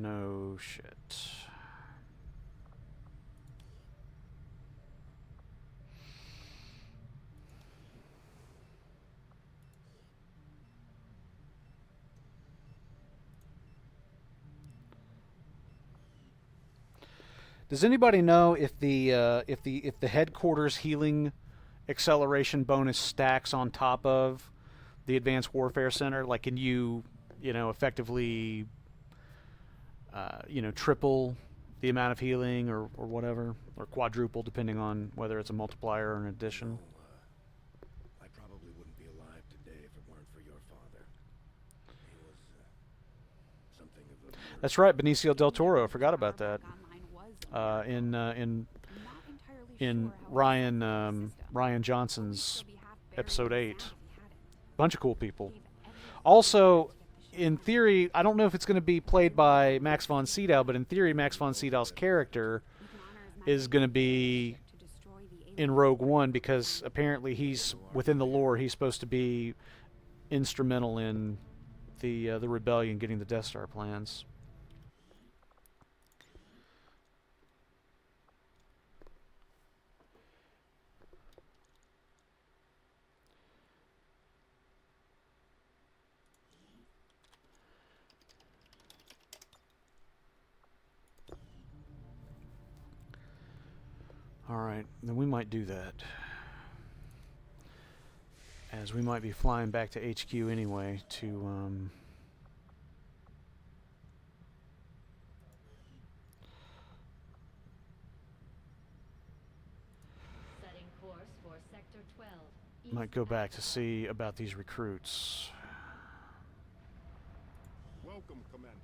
No shit. Does anybody know if the headquarters healing acceleration bonus stacks on top of the Advanced Warfare Center? Like, can you effectively triple the amount of healing or whatever, or quadruple depending on whether it's a multiplier or an addition? I probably wouldn't be alive today if it weren't for your father. He was something of a... That's right, Benicio del Toro. I forgot about that. In Ryan Johnson's episode 8. Bunch of cool people. Also, in theory, I don't know if it's going to be played by Max von Sydow, but in theory, Max von Sydow's character is going to be in Rogue One because apparently he's within the lore. He's supposed to be instrumental in the rebellion getting the Death Star plans. Alright, then we might do that. As we might be flying back to HQ anyway to, Setting course for Sector 12. might go back to see about these recruits. Welcome, Commander.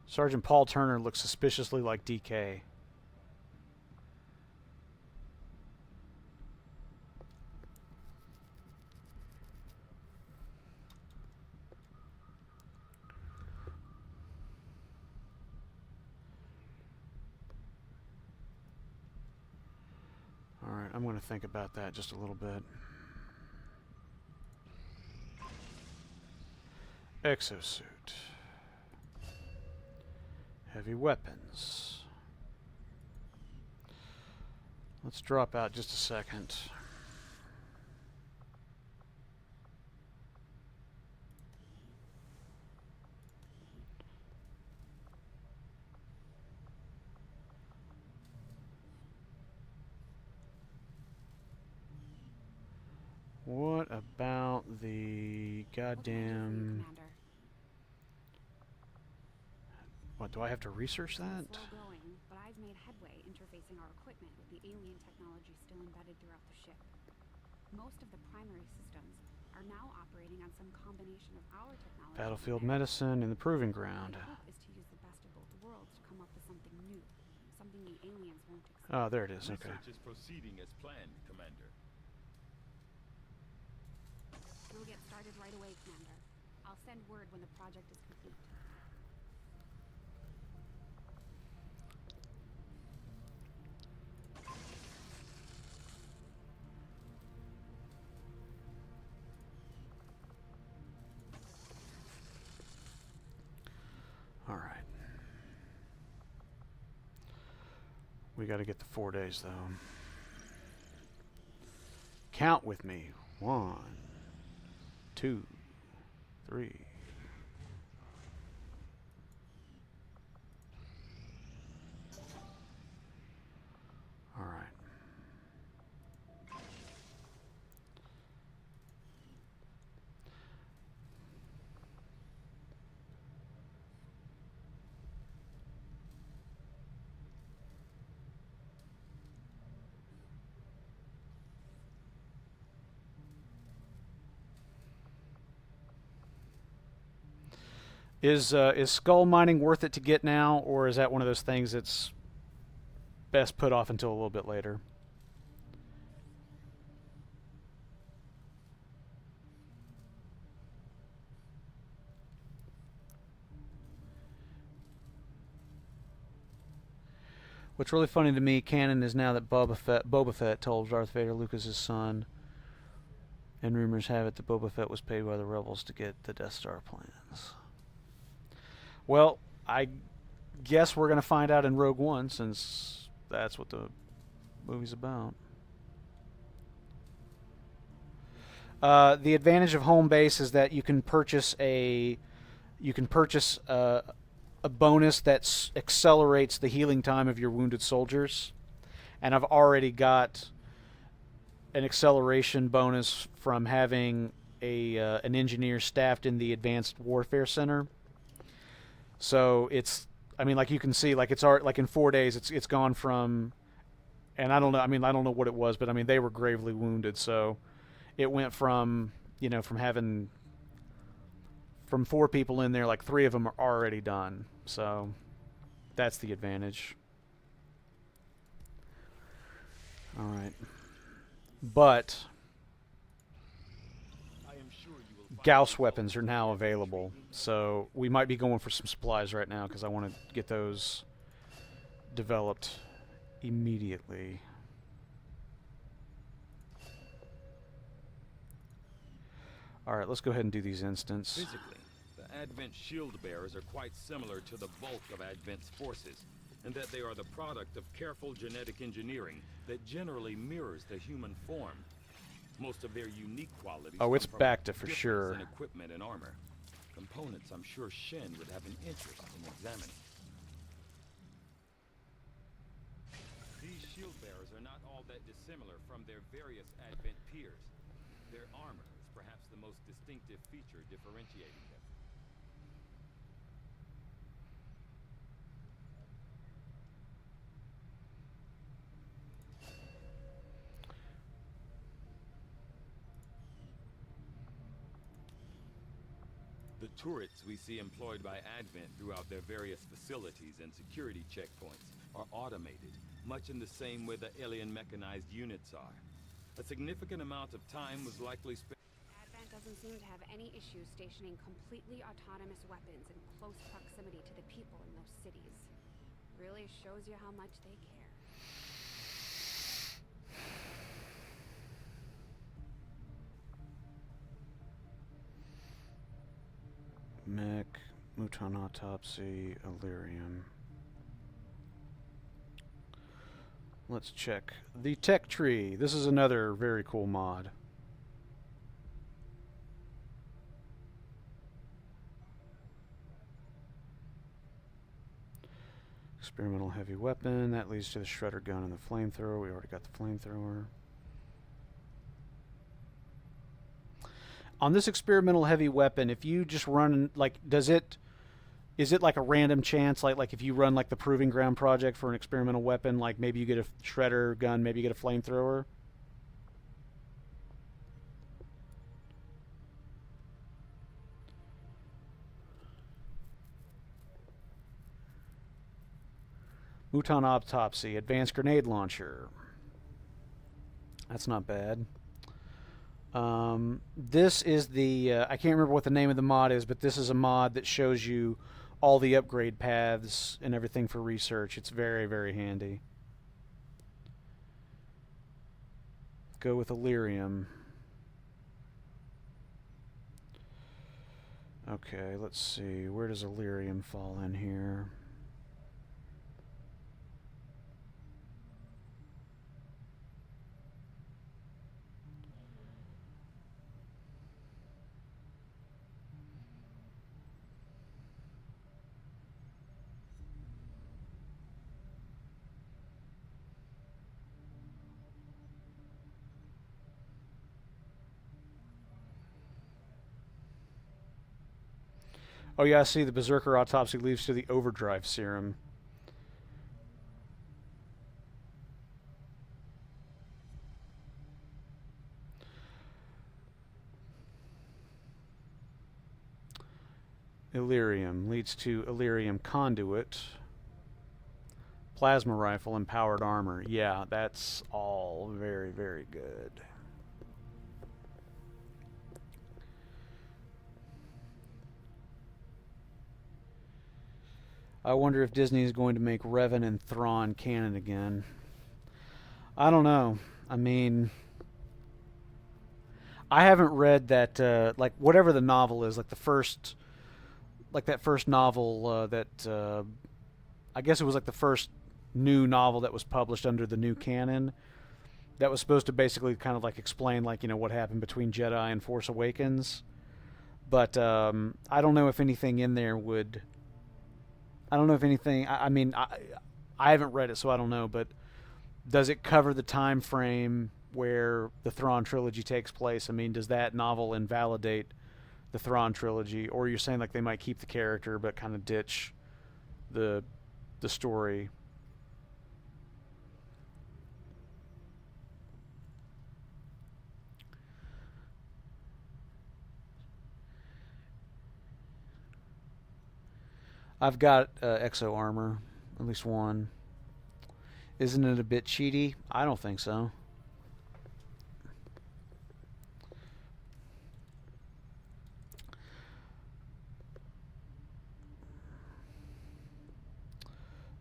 Sergeant Paul Turner looks suspiciously like DK. Alright, I'm going to think about that just a little bit. Exosuit. Heavy weapons. Let's drop out just a second. What about the goddamn... What, do I have to research that? Slow going, but I've made headway interfacing our equipment with the alien technology still embedded throughout the ship. Most of the primary systems are now operating on some combination of our technology. Battlefield medicine in the proving ground. My hope is to use the best of both worlds to come up with something new, something the aliens won't accept. Oh, there it is. Okay. Research is proceeding as planned, Commander. We'll get started right away, Commander. I'll send word when the project is complete. All right. We got to get the 4 days, though. Count with me. 1, 2, 3. All right. Is skull mining worth it to get now, or is that one of those things that's best put off until a little bit later? What's really funny to me, canon is now that Boba Fett told Darth Vader Luke is his son, and rumors have it that Boba Fett was paid by the rebels to get the Death Star plans. Well, I guess we're going to find out in Rogue One, since that's what the movie's about. The advantage of home base is that you can purchase a bonus that accelerates the healing time of your wounded soldiers, and I've already got an acceleration bonus from having an engineer staffed in the Advanced Warfare Center. So it's, I mean, like you can see, like it's like in 4 days, it's gone from, and I don't know, I mean, I don't know what it was, but I mean, they were gravely wounded, so it went from, from having, from 4 people in there, like 3 of them are already done. So that's the advantage. All right. But Gauss weapons are now available, so we might be going for some supplies right now because I want to get those developed immediately. Alright, let's go ahead and do these instants. Physically, the Advent shield bearers are quite similar to the bulk of Advent's forces, in that they are the product of careful genetic engineering that generally mirrors the human form. Most of their unique qualities Oh, it's come from Bacta for difference sure. in equipment and armor. Components I'm sure Shen would have an interest in examining. These shield bearers are not all that dissimilar from their various Advent peers. Their armor is perhaps the most distinctive feature differentiating them. The turrets we see employed by Advent throughout their various facilities and security checkpoints are automated, much in the same way the alien mechanized units are. A significant amount of time was likely spent. Advent doesn't seem to have any issues stationing completely autonomous weapons in close proximity to the people in those cities. Really shows you how much they care. Mech, Muton Autopsy, Illyrium. Let's check the tech tree. This is another very cool mod. Experimental heavy weapon. That leads to the shredder gun and the flamethrower. We already got the flamethrower. On this experimental heavy weapon, if you just run, like, is it like a random chance, like if you run like the Proving Ground project for an experimental weapon, like maybe you get a shredder gun, maybe you get a flamethrower? Muton Autopsy, Advanced Grenade Launcher. That's not bad. This is the, I can't remember what the name of the mod is, but this is a mod that shows you all the upgrade paths and everything for research. It's very, very handy. Go with Illyrium. Okay, let's see. Where does Illyrium fall in here? Oh yeah, I see the Berserker Autopsy leads to the Overdrive Serum. Illyrium leads to Illyrium Conduit. Plasma Rifle and Powered Armor. Yeah, that's all very, very good. I wonder if Disney is going to make Revan and Thrawn canon again. I don't know. I mean, I haven't read that, like, whatever the novel is, like that first novel I guess it was like the first new novel that was published under the new canon that was supposed to basically kind of like explain, like, what happened between Jedi and Force Awakens. But I don't know if anything in there would. I don't know if anything. I mean, I haven't read it, so I don't know. But does it cover the time frame where the Thrawn trilogy takes place? I mean, does that novel invalidate the Thrawn trilogy, or you're saying like they might keep the character but kind of ditch the story? I've got exo armor, at least one. Isn't it a bit cheaty? I don't think so.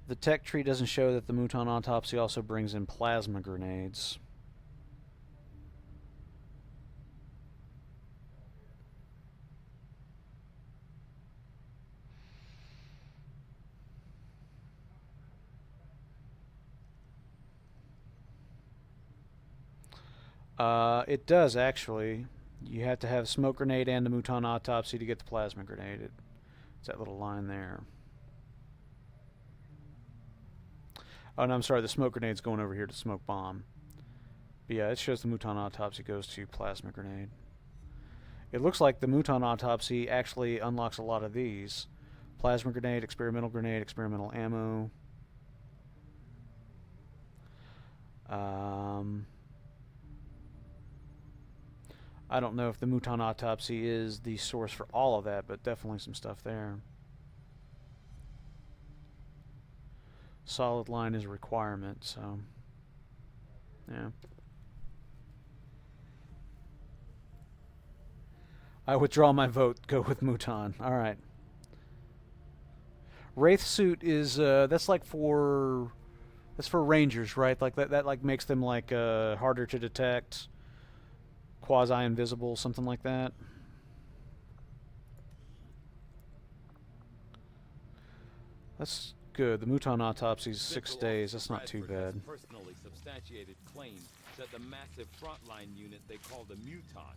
The tech tree doesn't show that the Mouton autopsy also brings in plasma grenades. It does, actually. You have to have a smoke grenade and the Mouton autopsy to get the plasma grenade. It's that little line there. Oh, no, I'm sorry. The smoke grenade's going over here to smoke bomb. But yeah, it shows the Mouton autopsy goes to plasma grenade. It looks like the Mouton autopsy actually unlocks a lot of these. Plasma grenade, experimental ammo. I don't know if the Mouton autopsy is the source for all of that, but definitely some stuff there. Solid line is a requirement, so yeah. I withdraw my vote. Go with Mouton. All right. Wraith suit is that's for Rangers, right? Like that like makes them like harder to detect, quasi-invisible, something like that. That's good. The Mouton autopsy's 6 days. That's not too bad. Personally substantiated claim that the massive frontline unit they call the Muton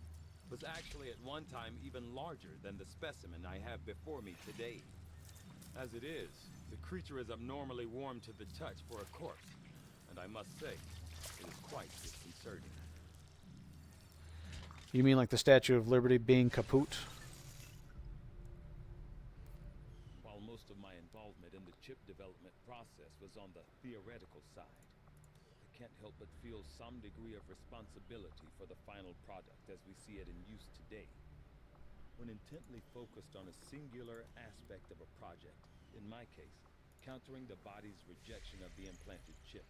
was actually at one time even larger than the specimen I have before me today. As it is, the creature is abnormally warm to the touch for a corpse, and I must say, it is quite disconcerting. You mean like the Statue of Liberty being kaput? While most of my involvement in the chip development process was on the theoretical side, I can't help but feel some degree of responsibility for the final product as we see it in use today. When intently focused on a singular aspect of a project, in my case, countering the body's rejection of the implanted chip.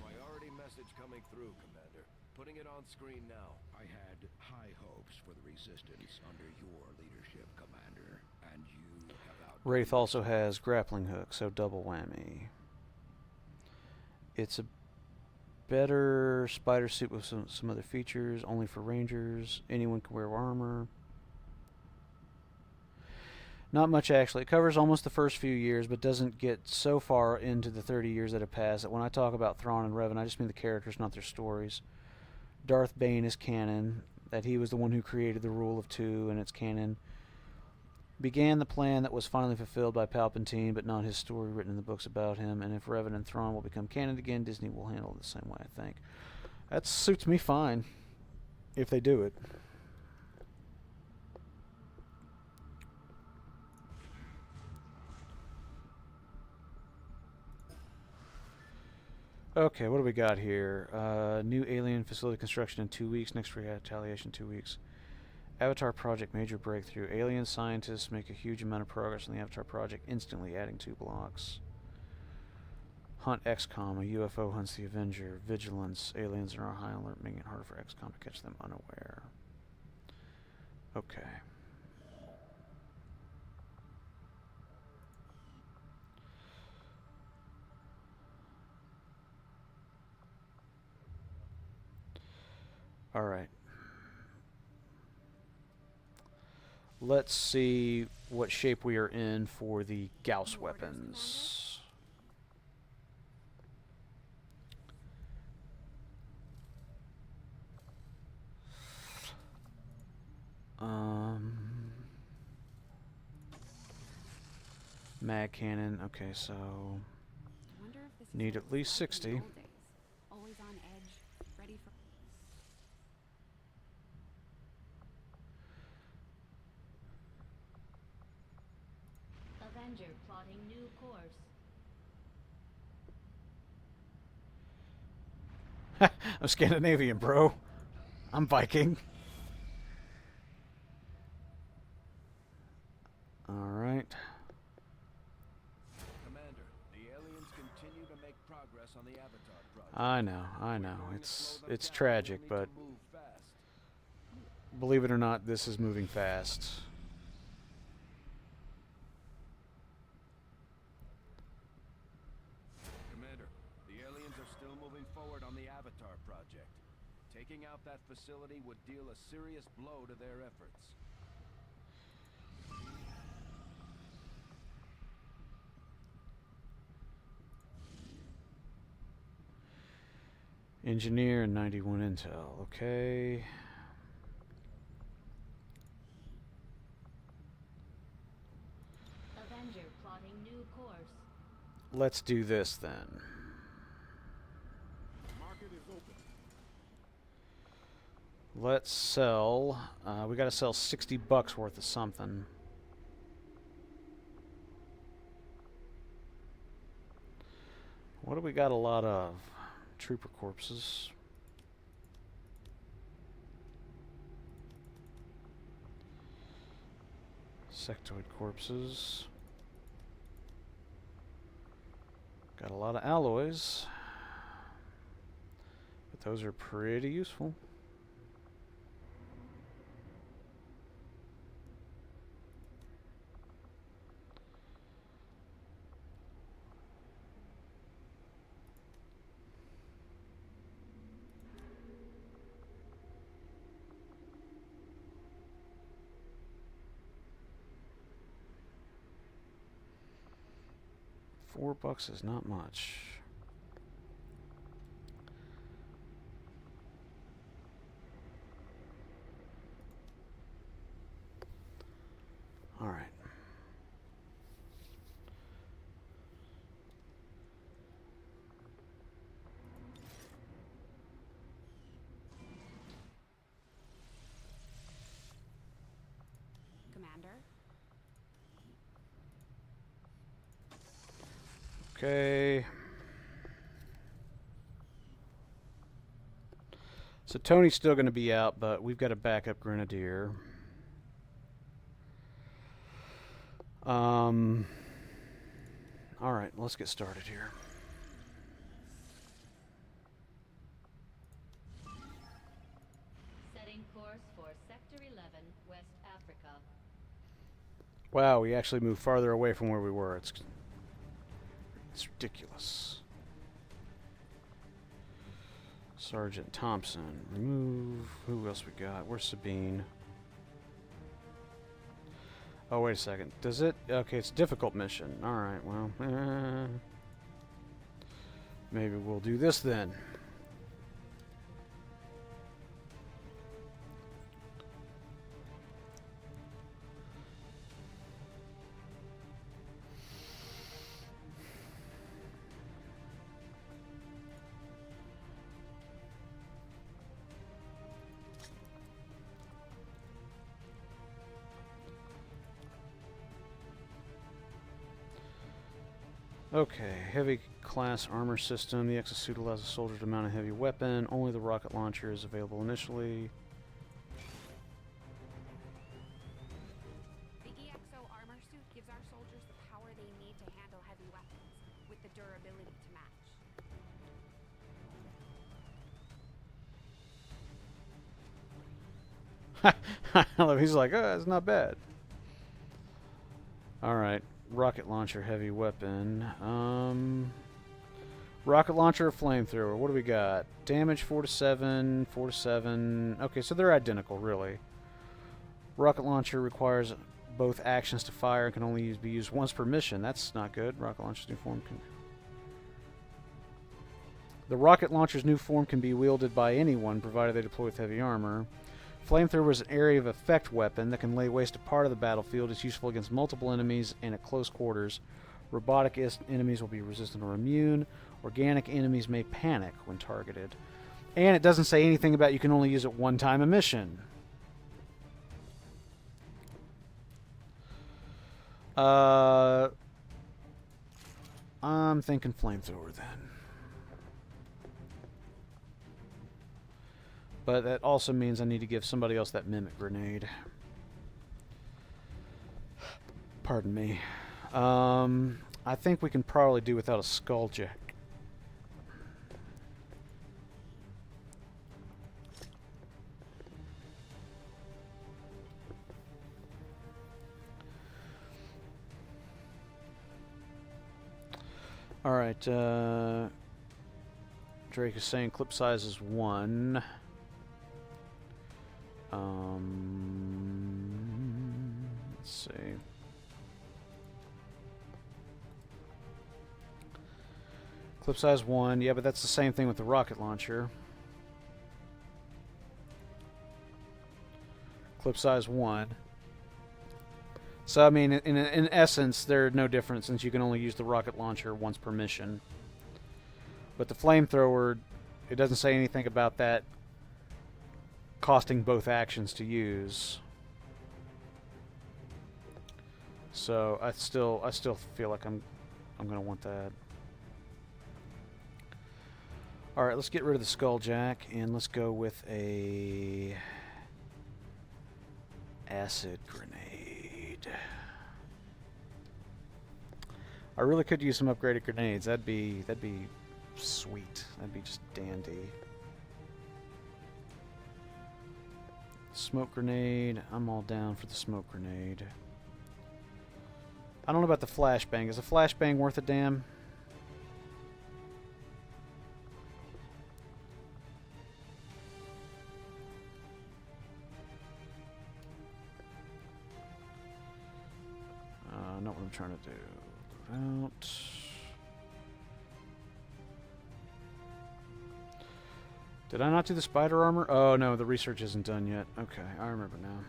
Priority message coming through, Commander. Putting it on screen now. I had high hopes for the Resistance under your leadership, Commander, and you have out. Wraith also has grappling hook, so double whammy. It's a better spider suit with some other features, only for Rangers. Anyone can wear armor. Not much, actually. It covers almost the first few years, but doesn't get so far into the 30 years that have passed that when I talk about Thrawn and Revan, I just mean the characters, not their stories. Darth Bane is canon, that he was the one who created the rule of two, and it's canon. Began the plan that was finally fulfilled by Palpatine, but not his story written in the books about him. And if Revan and Thrawn will become canon again, Disney will handle it the same way, I think. That suits me fine, if they do it. Okay, what do we got here? New alien facility construction in 2 weeks. Next retaliation 2 weeks. Avatar Project major breakthrough. Alien scientists make a huge amount of progress on the Avatar Project, instantly adding 2 blocks. Hunt XCOM. A UFO hunts the Avenger. Vigilance. Aliens are on high alert, making it harder for XCOM to catch them unaware. Okay. Alright. Let's see what shape we are in for the Gauss weapons. Mag cannon. Okay, so Wonder if this is need what at least it was like in 60. the old days. Always on edge, ready for. Avenger plotting new course. I'm Scandinavian, bro. I'm Viking. Alright. Commander, the aliens continue to make progress on the Avatar project. I know. We're going to It's slow them down. tragic, We'll need but to move fast. believe it or not, this is moving fast. Commander, the aliens are still moving forward on the Avatar project. Taking out that facility would deal a serious blow to their efforts. Engineer and 91 intel. Okay. Avenger plotting new course. Let's do this then. Market is open. Let's sell. We gotta sell $60 worth of something. What do we got a lot of? Trooper corpses. Sectoid corpses. Got a lot of alloys. But those are pretty useful. $4 is not much. All right. Commander? Okay. So Tony's still going to be out, but we've got a backup grenadier. All right, let's get started here. Setting course for Sector 11, West Africa. Wow, we actually moved farther away from where we were. It's ridiculous. Sergeant Thompson, remove. Who else we got? Where's Sabine? Oh, wait a second. Does it? Okay, it's a difficult mission. Alright, well. Maybe we'll do this then. Okay, heavy class armor system. The exosuit allows a soldier to mount a heavy weapon. Only the rocket launcher is available initially. He's like, oh, it's not bad. Alright. Rocket launcher, heavy weapon. Rocket launcher or flamethrower? What do we got? Damage 4 to 7, 4 to 7. Okay, so they're identical, really. Rocket launcher requires both actions to fire and can only be used once per mission. That's not good. Rocket launcher's new form can... The rocket launcher's new form can be wielded by anyone, provided they deploy with heavy armor. Flamethrower is an area of effect weapon that can lay waste to part of the battlefield. It's useful against multiple enemies and at close quarters. Robotic enemies will be resistant or immune. Organic enemies may panic when targeted. And it doesn't say anything about you can only use it one time a mission. I'm thinking flamethrower then. But that also means I need to give somebody else that mimic grenade. Pardon me. I think we can probably do without a skulljack. Alright, Drake is saying clip size is 1. Let's see. Clip size 1, yeah, but that's the same thing with the rocket launcher. Clip size 1. So, I mean, in essence, they're no different since you can only use the rocket launcher once per mission. But the flamethrower, it doesn't say anything about that costing both actions to use. So, I still feel like I'm going to want that. Alright, let's get rid of the skulljack and let's go with a acid grenade. I really could use some upgraded grenades. That'd be sweet. That'd be just dandy. Smoke grenade. I'm all down for the smoke grenade. I don't know about the flashbang. Is a flashbang worth a damn? Not what I'm trying to do. Out. Did I not do the spider armor? Oh no, the research isn't done yet. Okay, I remember now.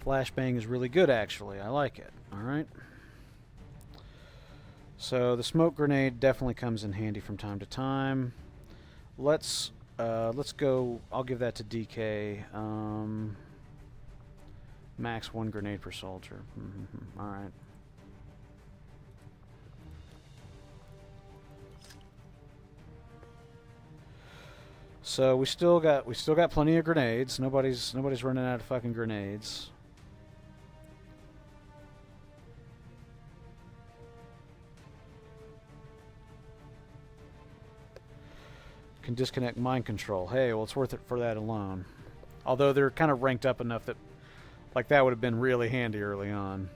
Flashbang is really good, actually. I like it. Alright. So the smoke grenade definitely comes in handy from time to time. Let's go. I'll give that to DK. Max 1 grenade per soldier. All right. So we still got plenty of grenades. Nobody's running out of fucking grenades. Can disconnect mind control. Hey, well, it's worth it for that alone. Although they're kind of ranked up enough that, like, that would have been really handy early on.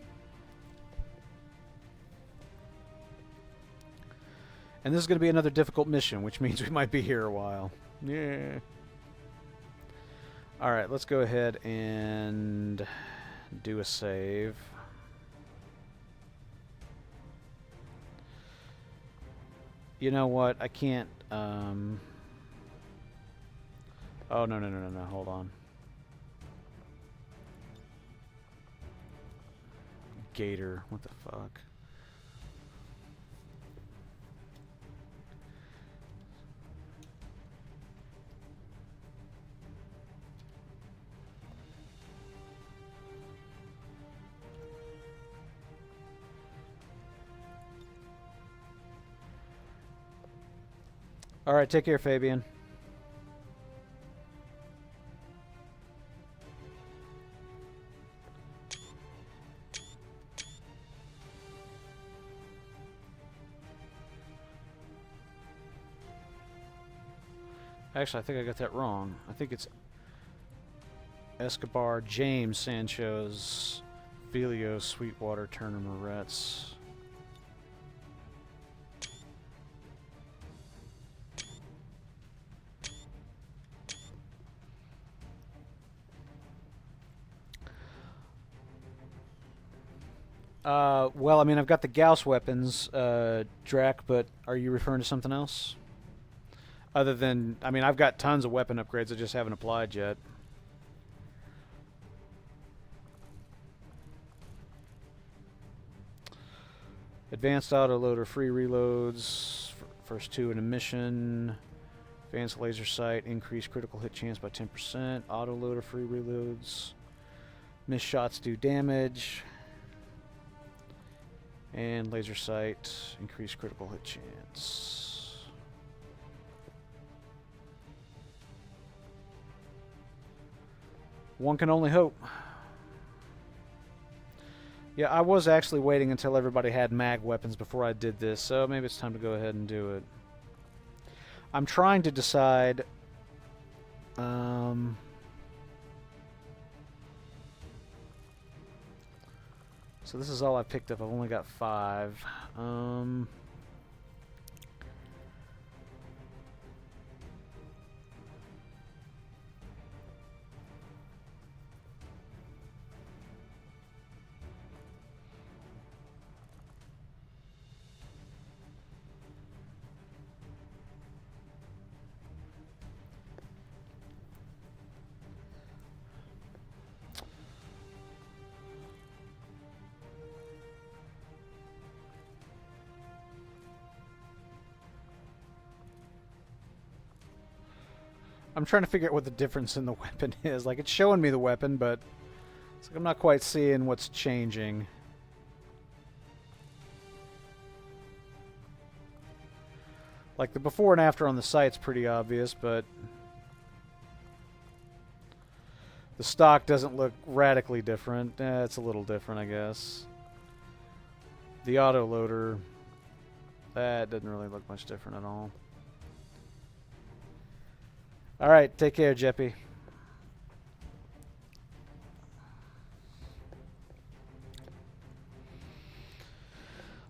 And this is going to be another difficult mission, which means we might be here a while. Yeah. Alright, let's go ahead and do a save. You know what? I can't... Oh, no, hold on. Gator, what the fuck? Alright, take care, Fabian. Actually, I think I got that wrong. I think it's Escobar, James, Sanchez, Filio, Sweetwater, Turner, Moretz. Well, I mean, I've got the Gauss weapons, Drac, but are you referring to something else? Other than, I mean, I've got tons of weapon upgrades I just haven't applied yet. Advanced autoloader, free reloads, first 2 in a mission. Advanced laser sight, increased critical hit chance by 10%. Autoloader, free reloads. Missed shots do damage. And laser sight, increased critical hit chance. One can only hope. Yeah, I was actually waiting until everybody had mag weapons before I did this, so maybe it's time to go ahead and do it. I'm trying to decide... So this is all I picked up. I've only got 5. I'm trying to figure out what the difference in the weapon is. Like, it's showing me the weapon, but it's like I'm not quite seeing what's changing. Like, the before and after on the site's pretty obvious, but the stock doesn't look radically different. It's a little different, I guess. The autoloader, that doesn't really look much different at all. Alright, take care, Jeppy.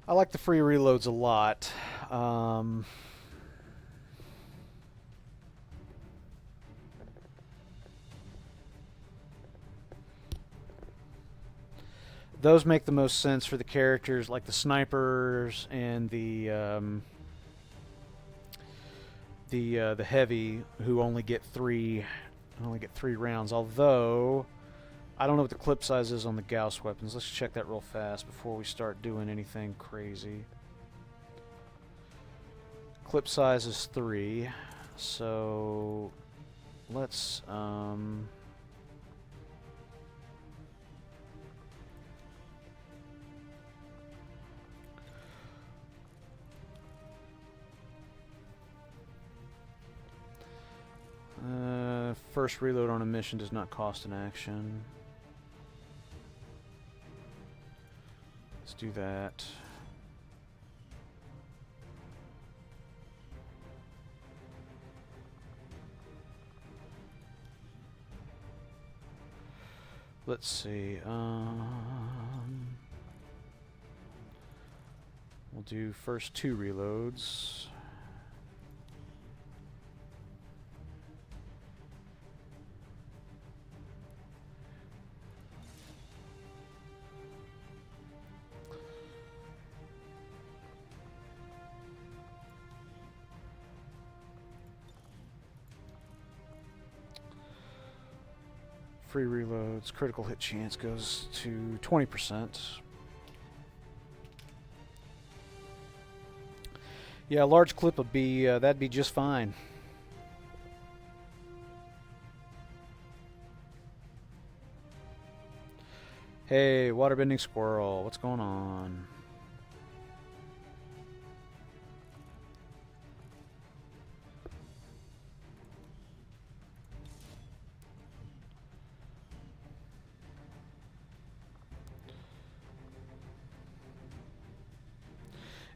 I like the free reloads a lot. Those make the most sense for the characters, like the snipers and the heavy, who only get three rounds. Although I don't know what the clip size is on the Gauss weapons. Let's check that real fast before we start doing anything crazy. Clip size is 3, so let's first reload on a mission does not cost an action. Let's do that. Let's see. We'll do first 2 reloads. Free reloads, critical hit chance goes to 20%. Yeah, a large clip would be, that'd be just fine. Hey, waterbending squirrel, what's going on?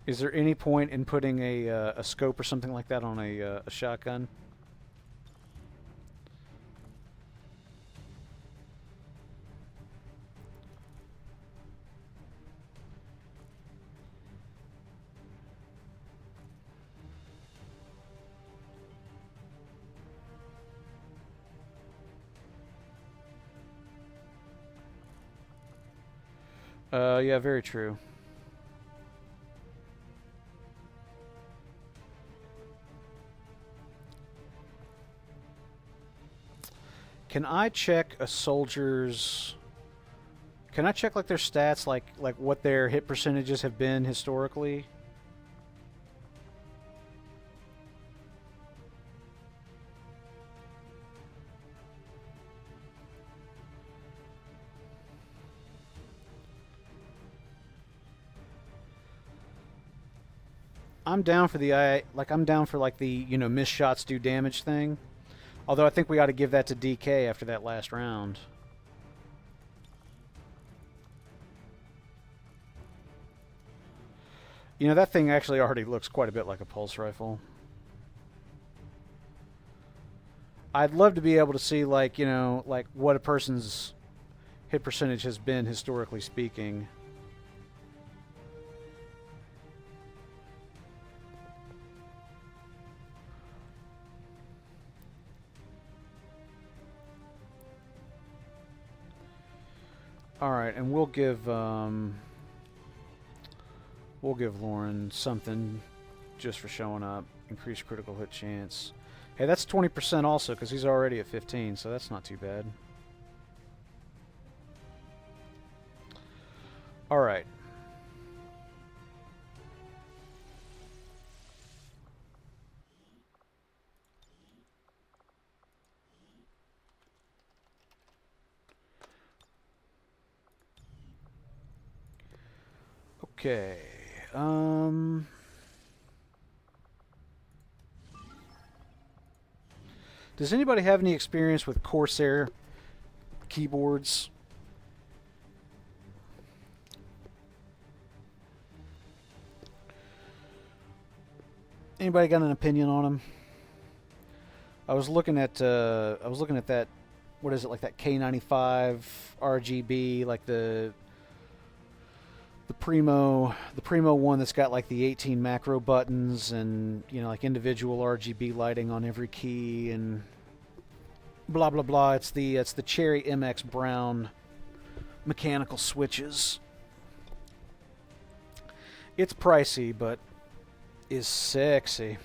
Is there any point in putting a scope or something like that on a shotgun? Yeah, very true. Can I check a soldier's... Can I check like their stats, like what their hit percentages have been historically? I'm down for I'm down for like the, you know, missed shots do damage thing. Although I think we ought to give that to DK after that last round. You know, that thing actually already looks quite a bit like a pulse rifle. I'd love to be able to see, like, you know, like what a person's hit percentage has been historically speaking. Alright, and we'll give Lauren something just for showing up. Increased critical hit chance. Hey, that's 20% also, because he's already at 15, so that's not too bad. Alright. Okay. Does anybody have any experience with Corsair keyboards? Anybody got an opinion on them? I was looking at that, what is it, like that K95 RGB, like the Primo one that's got like the 18 macro buttons and, you know, like individual RGB lighting on every key and blah blah blah. It's the Cherry MX Brown mechanical switches. It's pricey, but is sexy.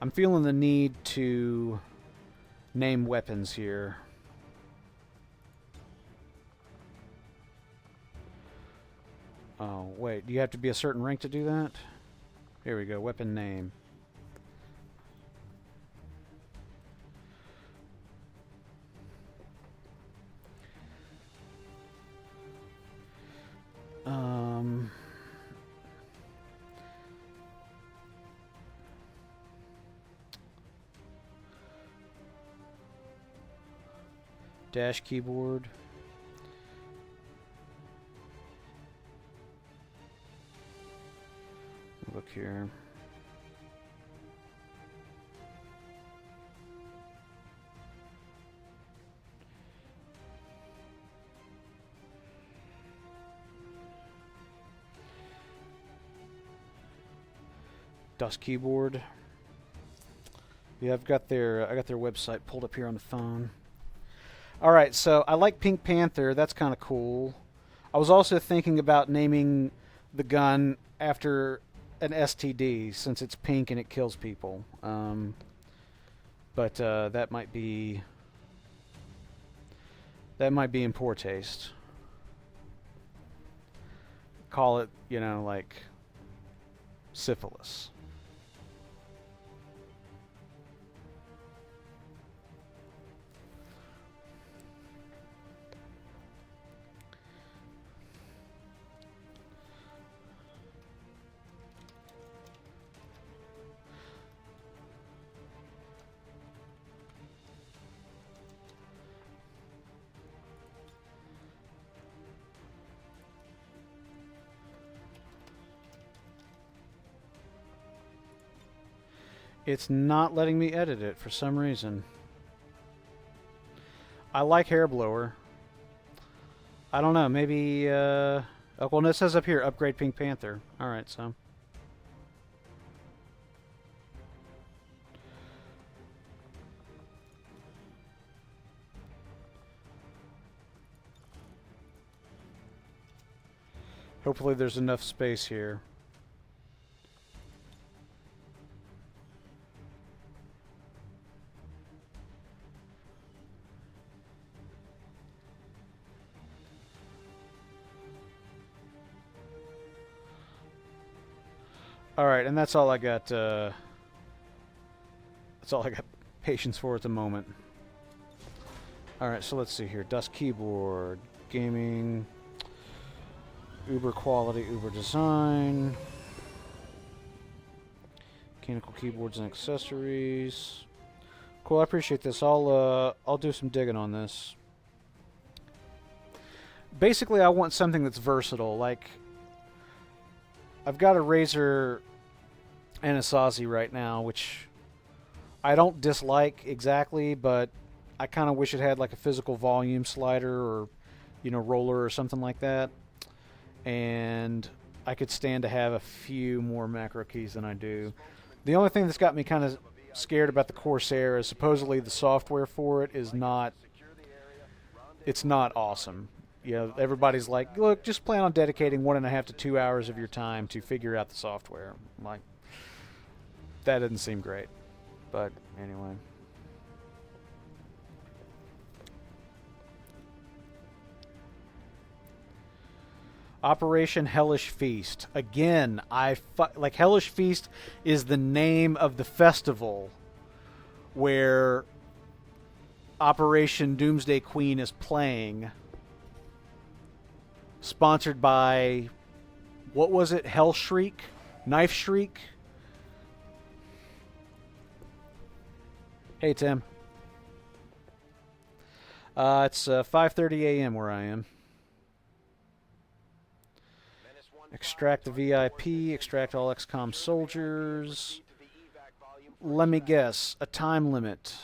I'm feeling the need to name weapons here. Oh, wait. Do you have to be a certain rank to do that? Here we go. Weapon name. Dash keyboard. Look here. Dust keyboard. Yeah, I got their website pulled up here on the phone. All right, so I like Pink Panther. That's kind of cool. I was also thinking about naming the gun after an STD since it's pink and it kills people. But that might be in poor taste. Call it, you know, like syphilis. It's not letting me edit it for some reason. I like hair blower. I don't know, maybe Oh, well, it says up here, upgrade Pink Panther. Alright, so. Hopefully there's enough space here. Alright, and that's all I got, that's all I got patience for at the moment. Alright, so let's see here. Dust keyboard, gaming, Uber quality, Uber design, mechanical keyboards and accessories. Cool, I appreciate this. I'll do some digging on this. Basically, I want something that's versatile. Like, I've got a Razer Anasazi right now, which I don't dislike exactly, but I kind of wish it had like a physical volume slider or, you know, roller or something like that. And I could stand to have a few more macro keys than I do. The only thing that's got me kind of scared about the Corsair is supposedly the software for it is not, it's not awesome. You know, everybody's like, look, just plan on dedicating 1.5 to 2 hours of your time to figure out the software. I'm like, that doesn't seem great. But anyway. Operation Hellish Feast. Again, like Hellish Feast is the name of the festival where Operation Doomsday Queen is playing. Sponsored by, what was it? Hell Shriek? Knife Shriek? Hey, Tim. It's 5:30 a.m. where I am. Extract the VIP, extract all XCOM soldiers. Let me guess, a time limit.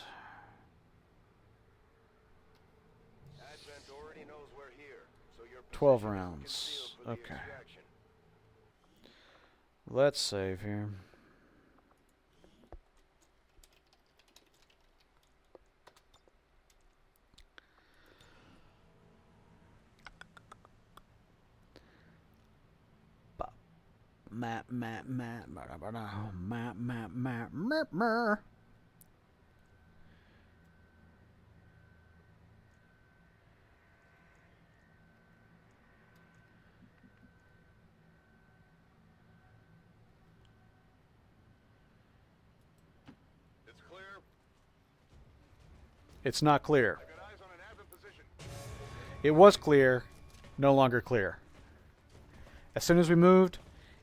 12 rounds. Okay. Let's save here. Map. It's clear. It's not clear. I got eyes on an advent position. It was clear, no longer clear. As soon as we moved,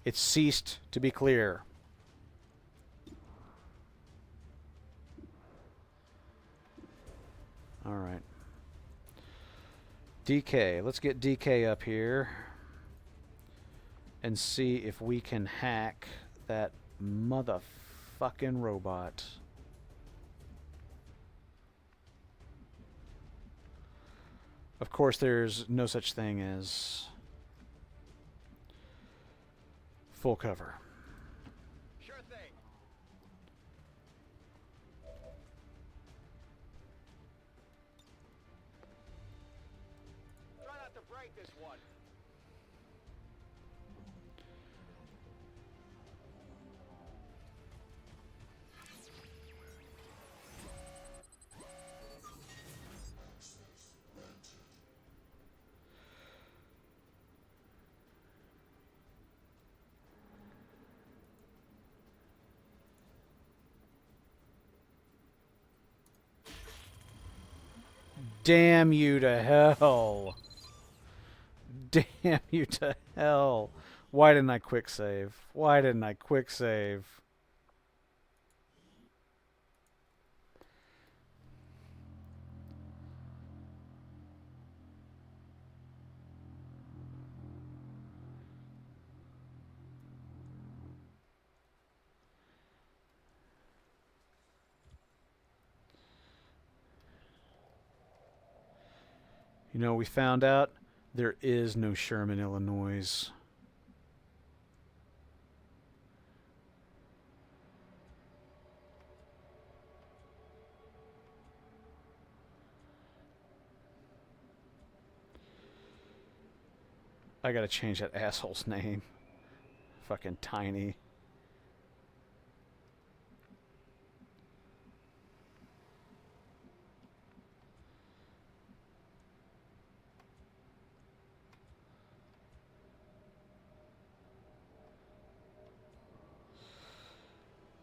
it ceased to be clear. All right. DK. Let's get DK up here and see if we can hack that motherfucking robot. Of course, there's no such thing as full cover. Sure thing. Try not to break this one. Damn you to hell. Damn you to hell. Why didn't I quick save? Why didn't I quick save? You know, we found out There is no Sherman, Illinois. I gotta change that asshole's name. Fucking Tiny.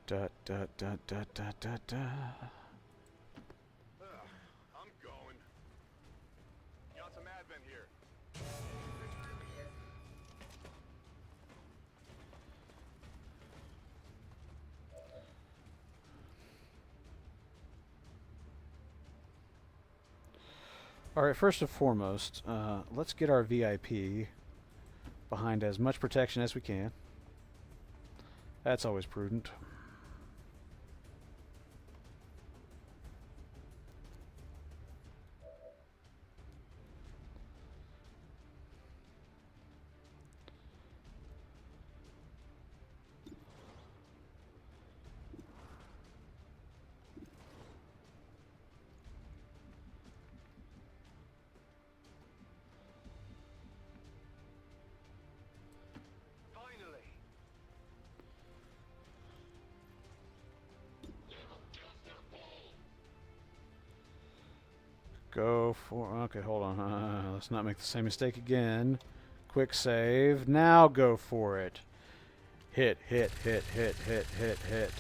Da da da da da da da. I'm going. Got some advent here. Alright, first and foremost, let's get our VIP behind as much protection as we can. That's always prudent. Finally. Go for... Okay, hold on. Let's not make the same mistake again. Quick save. Now go for it. Hit, hit, hit, hit, hit, hit, hit.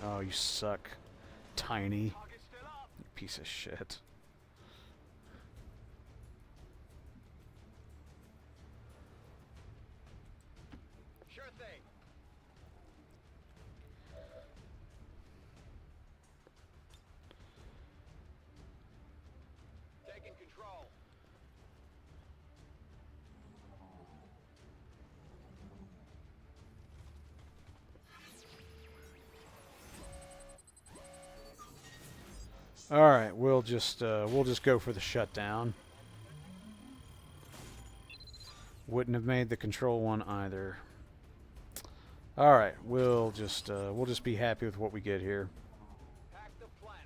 Oh, you suck. Tiny. Target's still up. You piece of shit. Sure thing. Taking control. All right, we'll just go for the shutdown. Wouldn't have made the control one either. All right, we'll just be happy with what we get here. Hack the planet.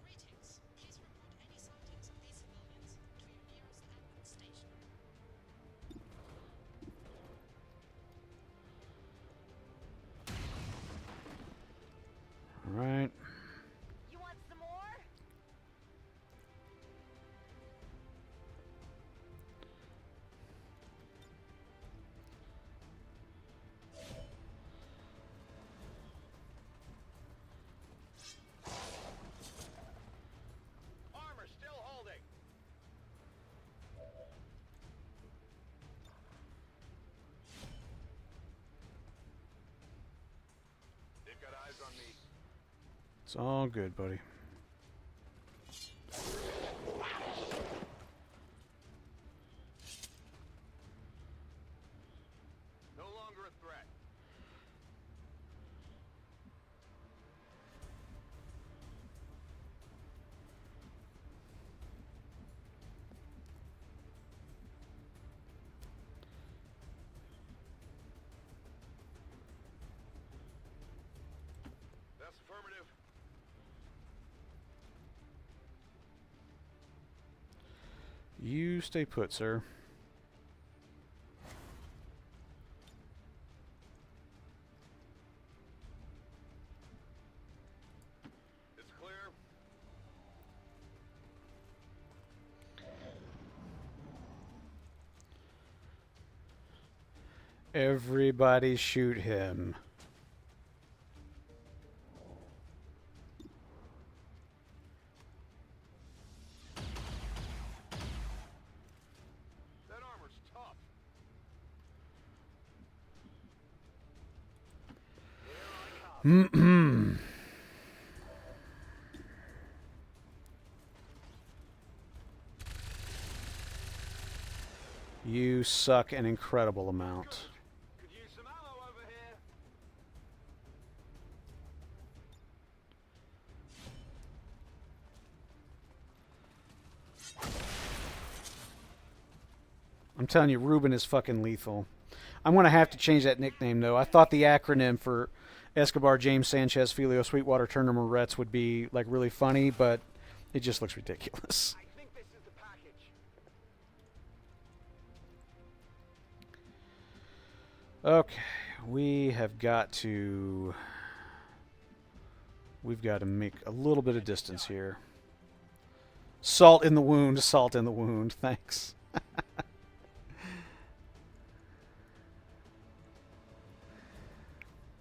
Greetings. Please report any sightings of these civilians to your nearest admin station. All right. You want some more? Armor still holding. They've got eyes on me. It's all good, buddy. No longer a threat. That's affirmative. You stay put, sir. It's clear. Everybody shoot him. That armor's tough. Here I come. suck an incredible amount. Could use some ammo over here. I'm telling you, Ruben is fucking lethal. I'm going to have to change that nickname, though. I thought the acronym for Escobar, James, Sanchez, Filio, Sweetwater, Turner, Moretz would be, like, really funny, but it just looks ridiculous. I think this is the package. Okay, we've got to make a little bit of distance here. Salt in the wound, salt in the wound. Thanks.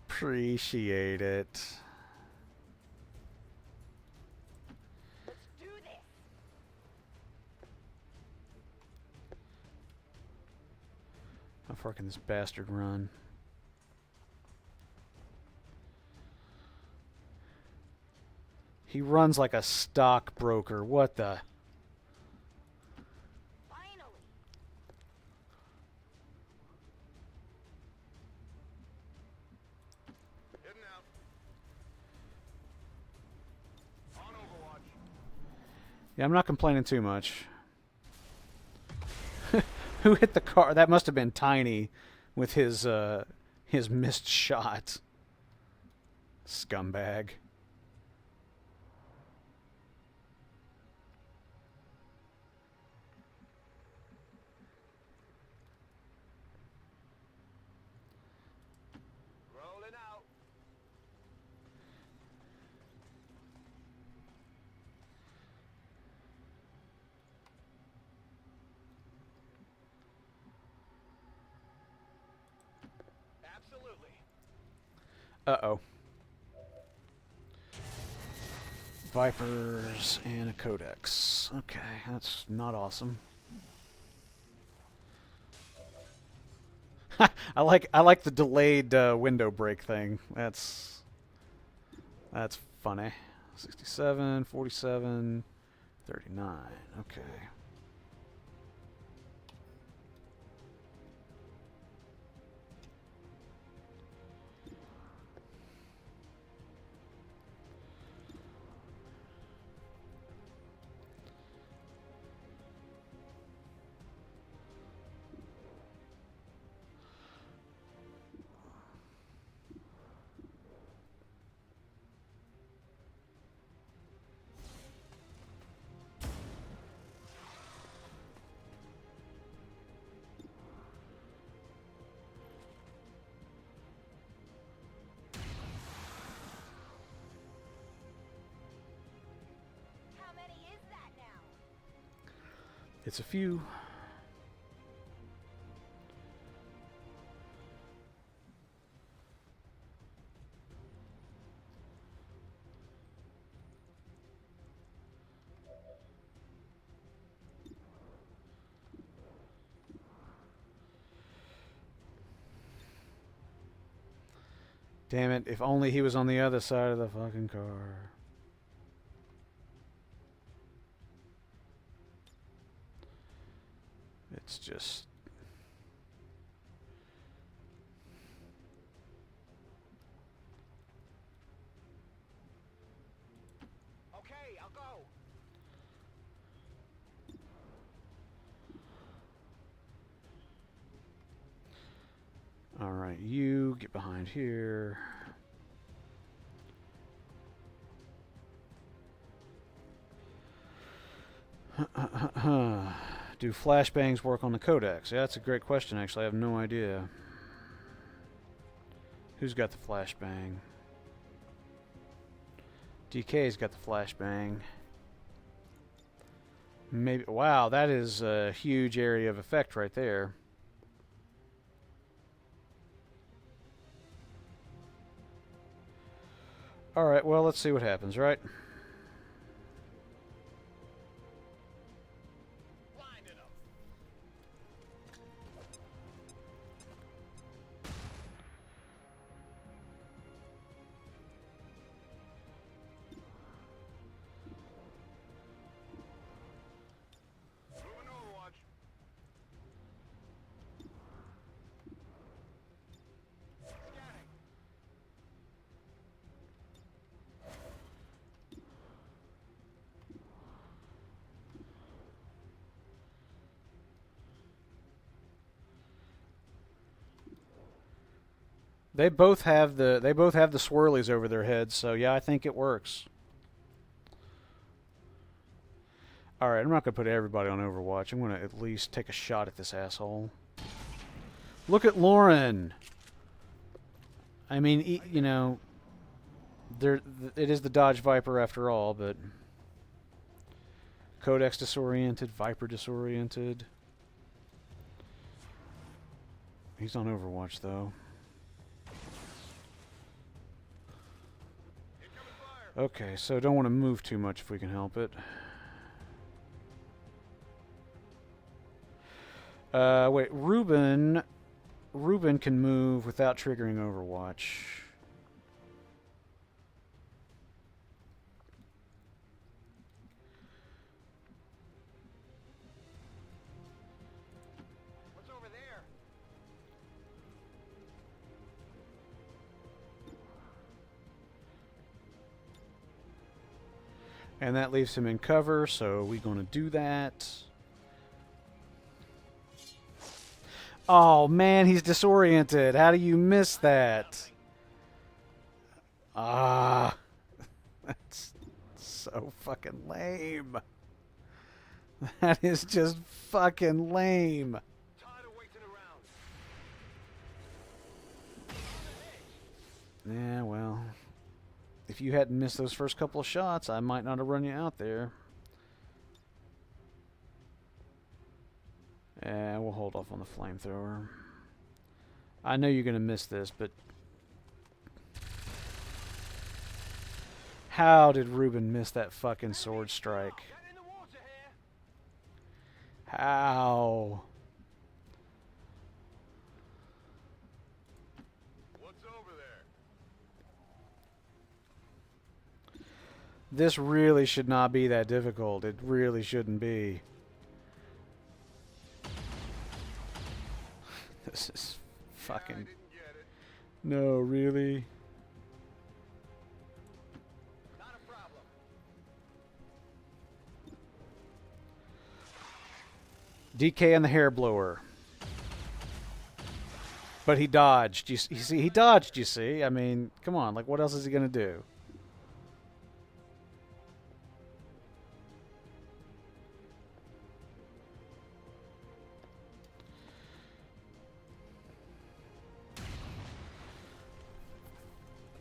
Appreciate it. Let's do this. How far can this bastard run? He runs like a stockbroker. What the? Finally. Hidden out. On Overwatch. Yeah, I'm not complaining too much. Who hit the car? That must have been Tiny with his missed shot. Scumbag. Rolling out. Absolutely. Uh-oh. Vipers and a Codex. Okay, that's not awesome. I like the delayed window break thing. That's funny. 67, 47, 39. Okay. How many is that now? It's a few. Damn it, if only he was on the other side of the fucking car. It's just... Okay, I'll go. Alright, you get behind here. Do flashbangs work on the Codex? Yeah, that's a great question, actually. I have no idea. Who's got the flashbang? DK's got the flashbang. Maybe. Wow, that is a huge area of effect right there. Alright, well, let's see what happens, right? Line it up. Moving Overwatch. They both have the swirlies over their heads, so yeah, I think it works. All right, I'm not gonna put everybody on Overwatch. I'm gonna at least take a shot at this asshole. Look at Lauren. I mean, you know, it is the Dodge Viper after all, but Codex disoriented, Viper disoriented. He's on Overwatch though. Okay, so don't want to move too much if we can help it. Wait, Ruben can move without triggering Overwatch. What's over there? And that leaves him in cover, so we're going to do that. Oh, man, he's disoriented. How do you miss that? Ah. That's so fucking lame. That is just fucking lame. Tired of waiting around. Yeah, well, if you hadn't missed those first couple of shots, I might not have run you out there. We'll hold off on the flamethrower. I know you're going to miss this, but how did Ruben miss that fucking sword strike? Get in the water here. How? What's over there? This really should not be that difficult. It really shouldn't be. This is fucking... No, really? Not a problem. DK and the hair blower. But he dodged. You see, he dodged, you see? I mean, come on. Like, what else is he going to do?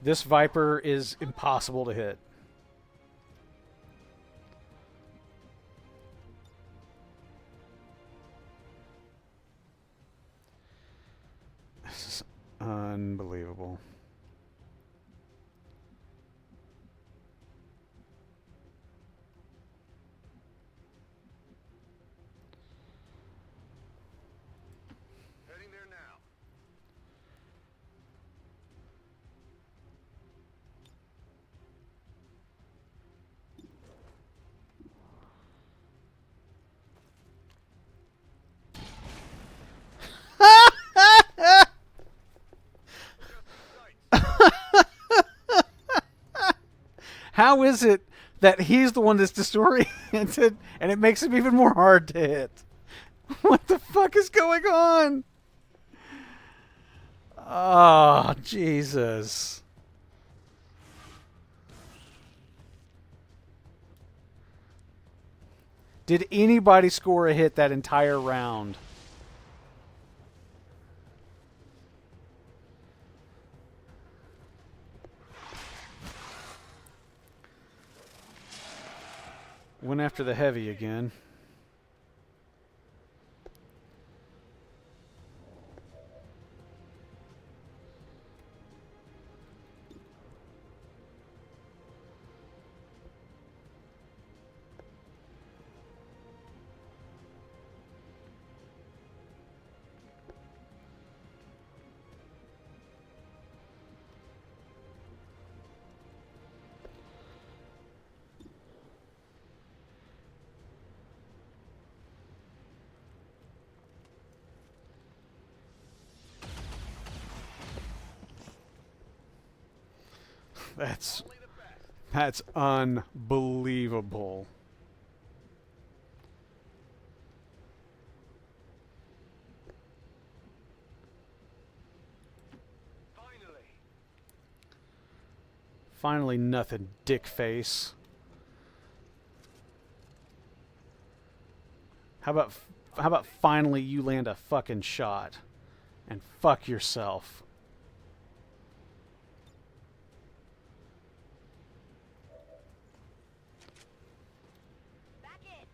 This Viper is impossible to hit. This is unbelievable. Heading there now. How is it that he's the one that's disoriented and it makes him even more hard to hit? What the fuck is going on? Oh, Jesus. Did anybody score a hit that entire round? Went after the heavy again. That's unbelievable. Finally. Finally nothing, dick face. How about finally you land a fucking shot and fuck yourself. Back in.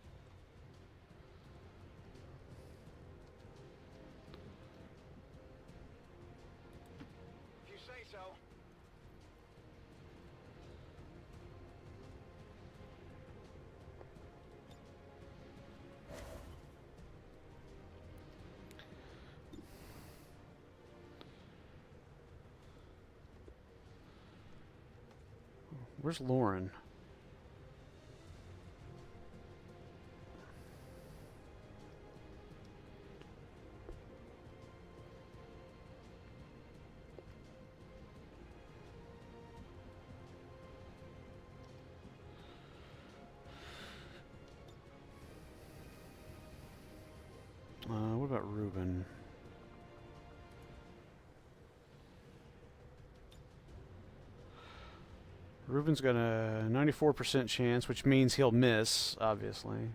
If you say so. Where's Lauren? What about Ruben? Ruben's got a 94% chance, which means he'll miss, obviously.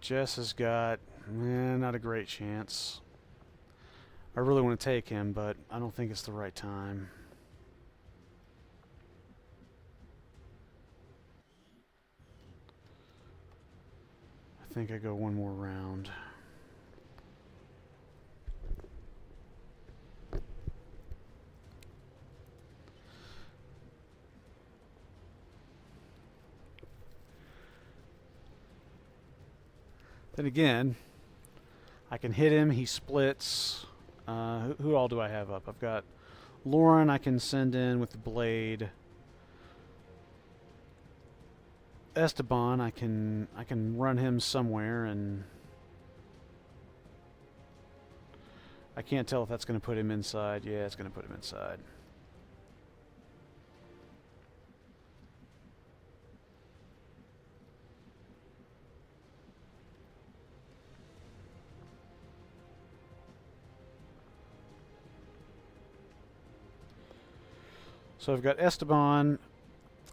Jess has got, not a great chance. I really want to take him, but I don't think it's the right time. I think I go one more round. Then again, I can hit him, he splits. Who all do I have up? I've got Lauren I can send in with the blade. Esteban, I can run him somewhere, and I can't tell if that's going to put him inside. Yeah, it's going to put him inside. So I've got Esteban.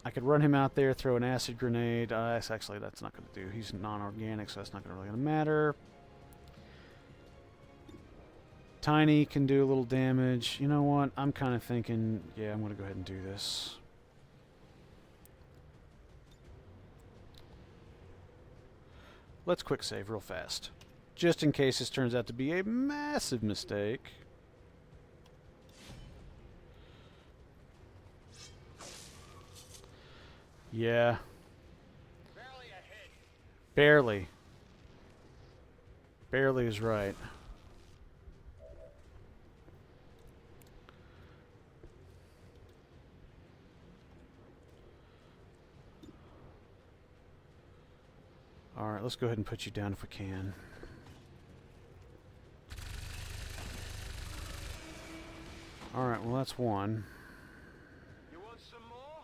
I could run him out there, throw an acid grenade. Actually, that's not going to do. He's non-organic, so that's not really going to matter. Tiny can do a little damage. You know what? I'm kind of thinking, yeah, I'm going to go ahead and do this. Let's quick save real fast, just in case this turns out to be a massive mistake. Yeah. Barely a hit. Barely. Barely is right. Alright, let's go ahead and put you down if we can. Alright, well that's one. You want some more?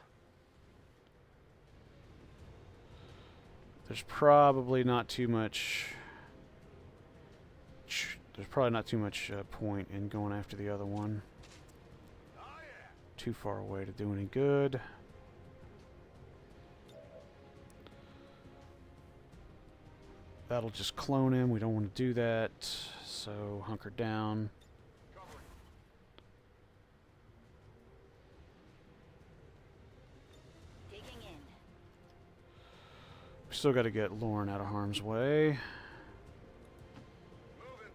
There's probably not too much... There's probably not too much point in going after the other one. Oh yeah. Too far away to do any good. That'll just clone him. We don't want to do that. So hunker down. Digging in. We still got to get Lauren out of harm's way. Moving.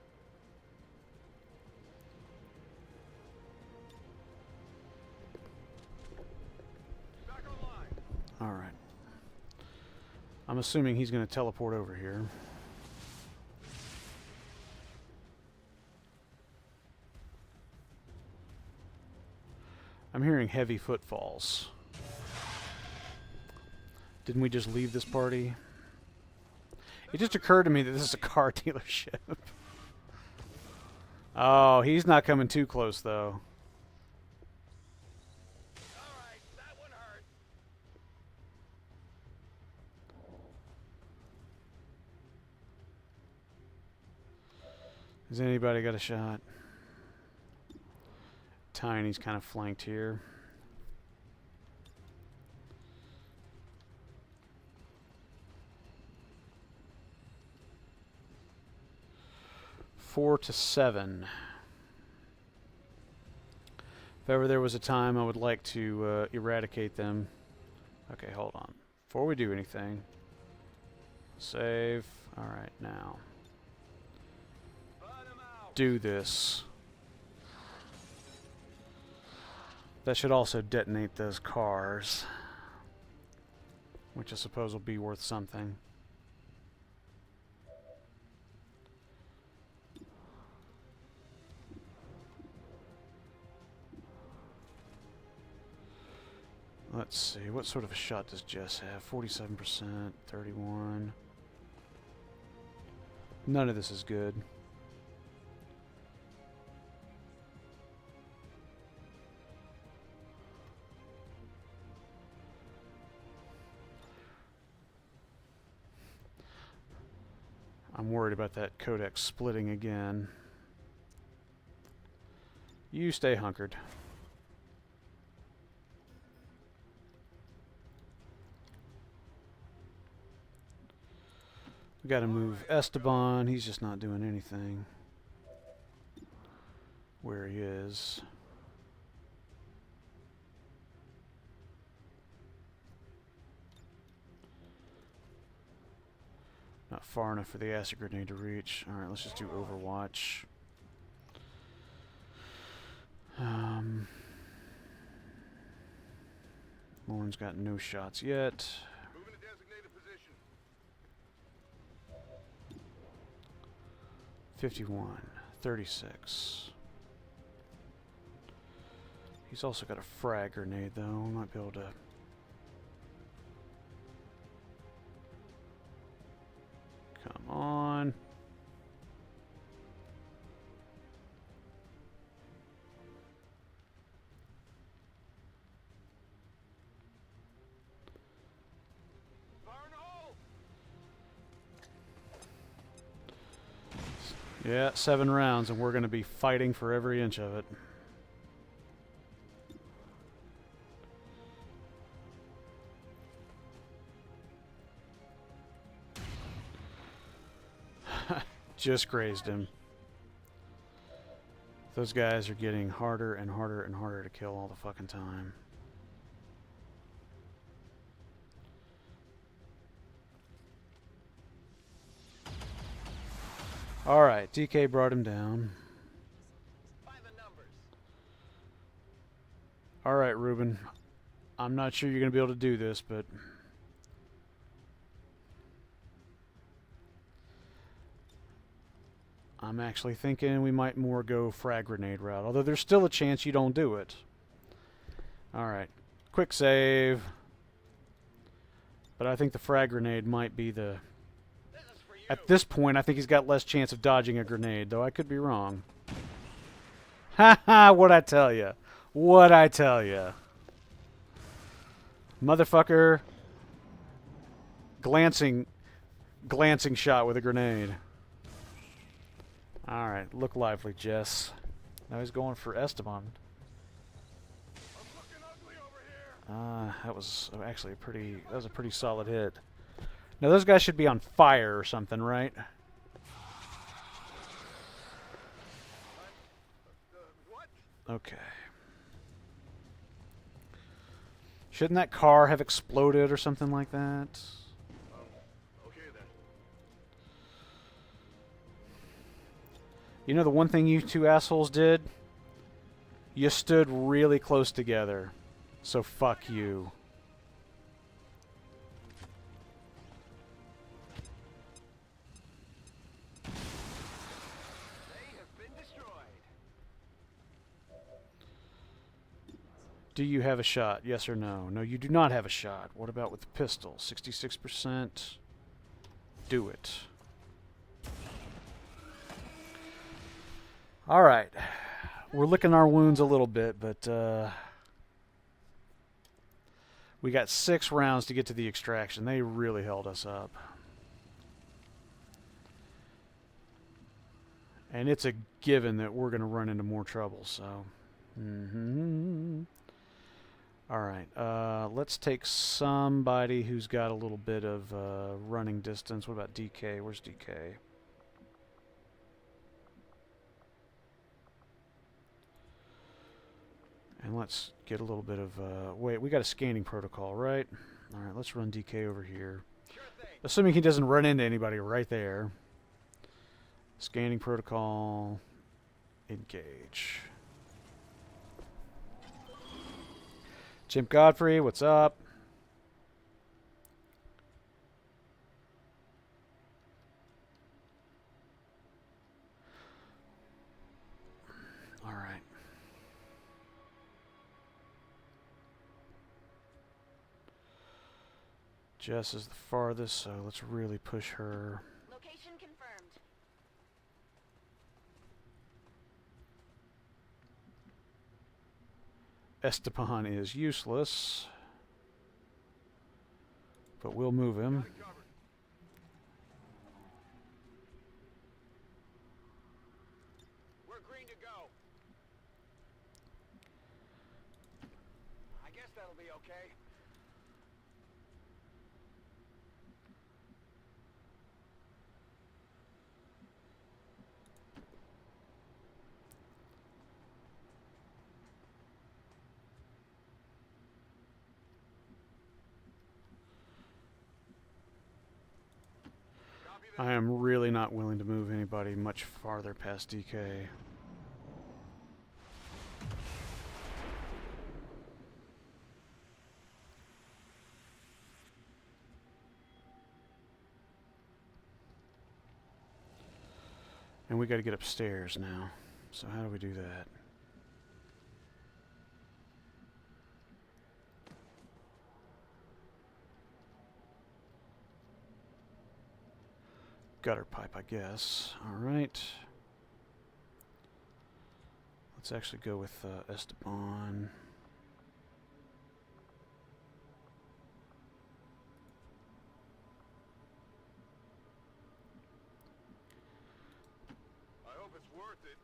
Back online. Alright. I'm assuming he's going to teleport over here. I'm hearing heavy footfalls. Didn't we just leave this party? It just occurred to me that this is a car dealership. Oh, he's not coming too close, though. Alright, that one hurt. Has anybody got a shot? Tiny's kind of flanked here. Four to 7. If ever there was a time I would like to eradicate them. Okay, hold on. Before we do anything, save. Alright, now. Do this. That should also detonate those cars, which I suppose will be worth something. Let's see, what sort of a shot does Jess have? 47%, 31. None of this is good. I'm worried about that codex splitting again. You stay hunkered. We gotta move Esteban. He's just not doing anything. Where he is. Not far enough for the acid grenade to reach. Alright, let's just do Overwatch. Lauren's got no shots yet. Moving to designated position. 51, 36. He's also got a frag grenade though. We might be able to... Come on. Yeah, 7 rounds, and we're going to be fighting for every inch of it. Just grazed him. Those guys are getting harder and harder and harder to kill all the fucking time. Alright, DK brought him down. Alright, Ruben. I'm not sure you're going to be able to do this, but... I'm actually thinking we might more go frag grenade route, although there's still a chance you don't do it. Alright, quick save. But I think the frag grenade might be the... At this point, I think he's got less chance of dodging a grenade, though I could be wrong. Ha ha, what'd I tell ya? What'd I tell ya? Motherfucker. Glancing shot with a grenade. Alright, look lively, Jess. Now he's going for Esteban. That was actually a pretty solid hit. Now those guys should be on fire or something, right? Okay. Shouldn't that car have exploded or something like that? Okay then. You know the one thing you two assholes did? You stood really close together. So fuck you. Do you have a shot? Yes or no? No, you do not have a shot. What about with the pistol? 66%. Do it. Alright. We're licking our wounds a little bit, but we got 6 rounds to get to the extraction. They really held us up. And it's a given that we're going to run into more trouble, so... Mm-hmm. Alright, let's take somebody who's got a little bit of running distance. What about DK? Where's DK? And let's get a little bit of... wait, we got a scanning protocol, right? Alright, let's run DK over here. Assuming he doesn't run into anybody right there. Scanning protocol... Engage. Chimp Godfrey, what's up? All right. Jess is the farthest, so let's really push her. Location confirmed. Esteban is useless, but we'll move him. We're green to go. I guess that'll be okay. I am really not willing to move anybody much farther past DK. And we got to get upstairs now. So how do we do that? Gutter pipe, I guess. All right. Let's actually go with Esteban. I hope it's worth it.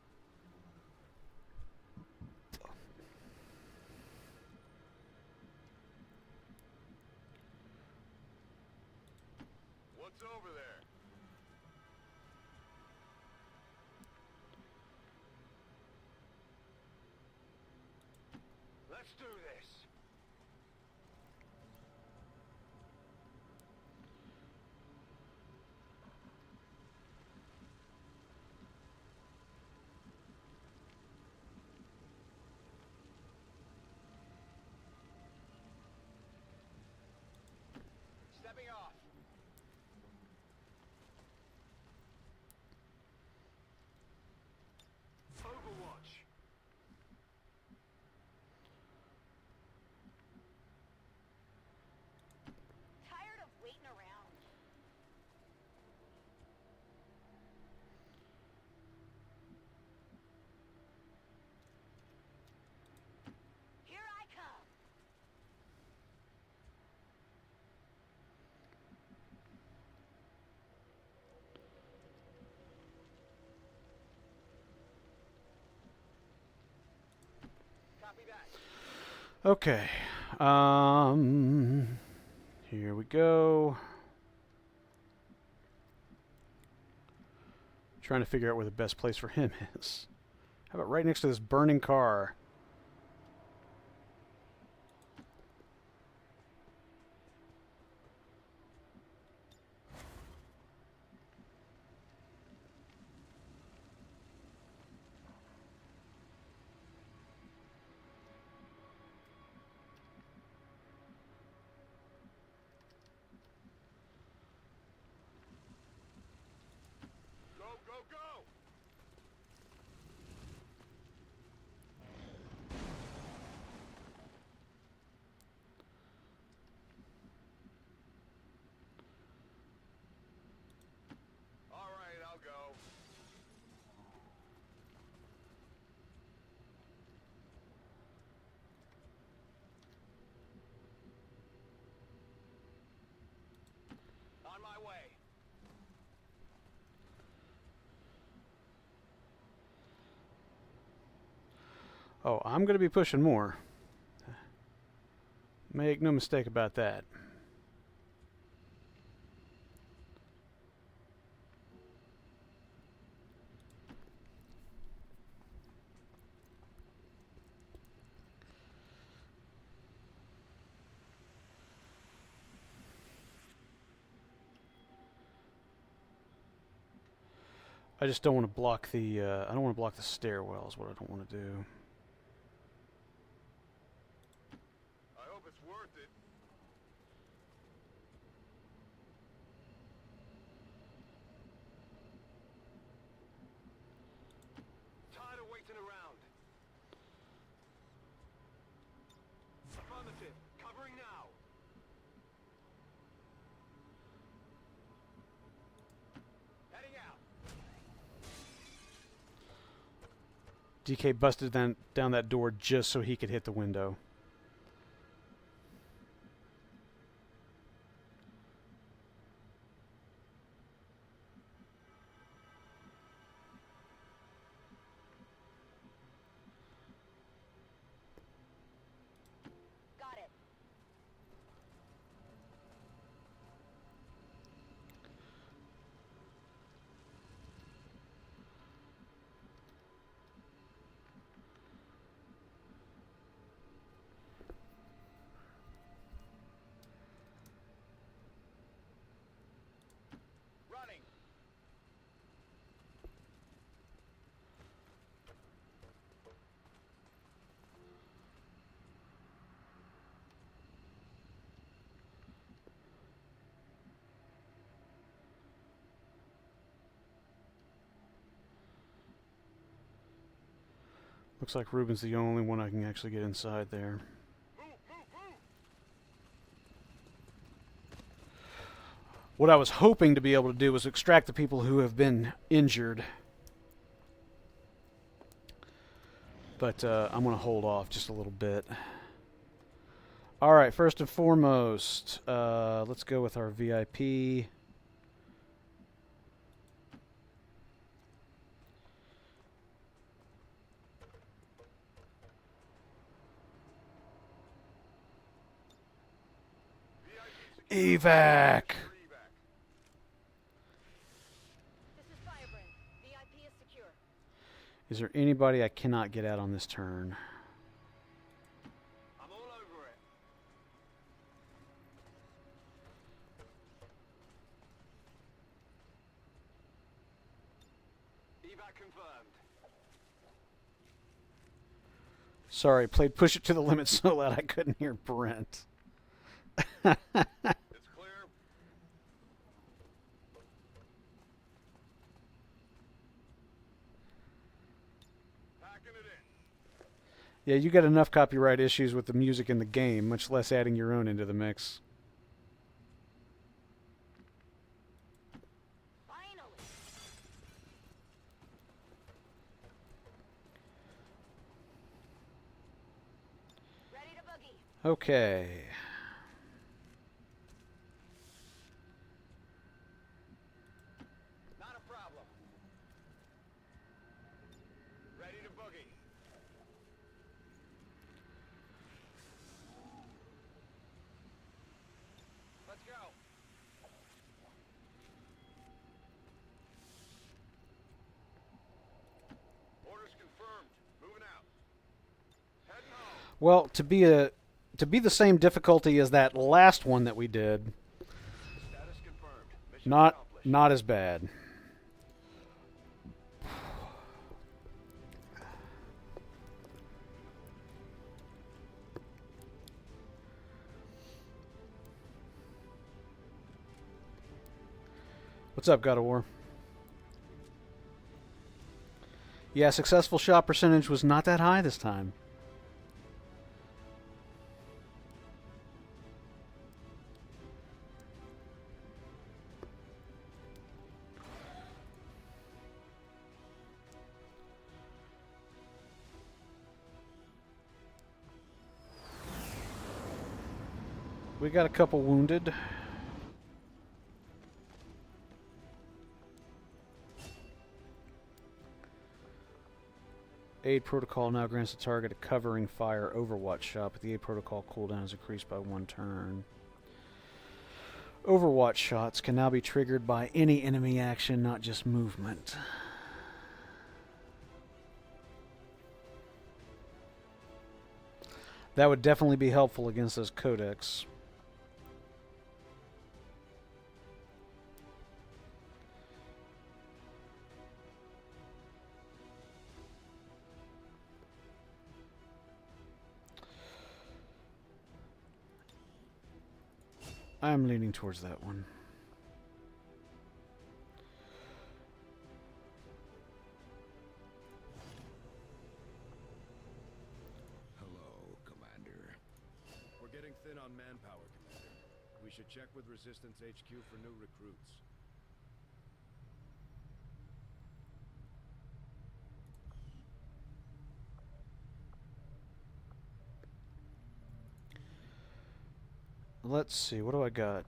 What's over there? Let's do this. Stepping off. Overwatch. Tired of waiting around. Here I come. Copy that. Okay. Here we go. Trying to figure out where the best place for him is. How about right next to this burning car? Go, go, go! Oh, I'm going to be pushing more. Make no mistake about that. I just don't want to block the. I don't want to block the stairwells. What I don't want to do. I hope it's worth it. Tired of waiting around. Affirmative. Covering now. Heading out. DK busted down that door just so he could hit the window. Got it. Running. Looks like Ruben's the only one I can actually get inside there. Move, move, move. What I was hoping to be able to do was extract the people who have been injured. But I'm going to hold off just a little bit. Alright, first and foremost, let's go with our VIP. Evac! This is Firebrand. VIP is secure. Is there anybody I cannot get out on this turn? I'm all over it. Evac confirmed. Sorry, played Push It to the Limit so loud I couldn't hear Brent. It's clear. Packing it in. Yeah, you got enough copyright issues with the music in the game, much less adding your own into the mix. Finally. Ready to boogie. Okay. Not a problem. Ready to boogie. Let's go. Orders confirmed. Moving out. Heading home. Well, to be the same difficulty as that last one that we did, Status confirmed. Mission not accomplished. not as bad. What's up, God of War? Yeah, successful shot percentage was not that high this time. We got a couple wounded. Aid protocol now grants the target a covering fire Overwatch shot, but the aid protocol cooldown is increased by 1 turn. Overwatch shots can now be triggered by any enemy action, not just movement. That would definitely be helpful against those codecs. I'm leaning towards that one. Hello, Commander. We're getting thin on manpower, Commander. We should check with Resistance HQ for new recruits. Let's see, what do I got?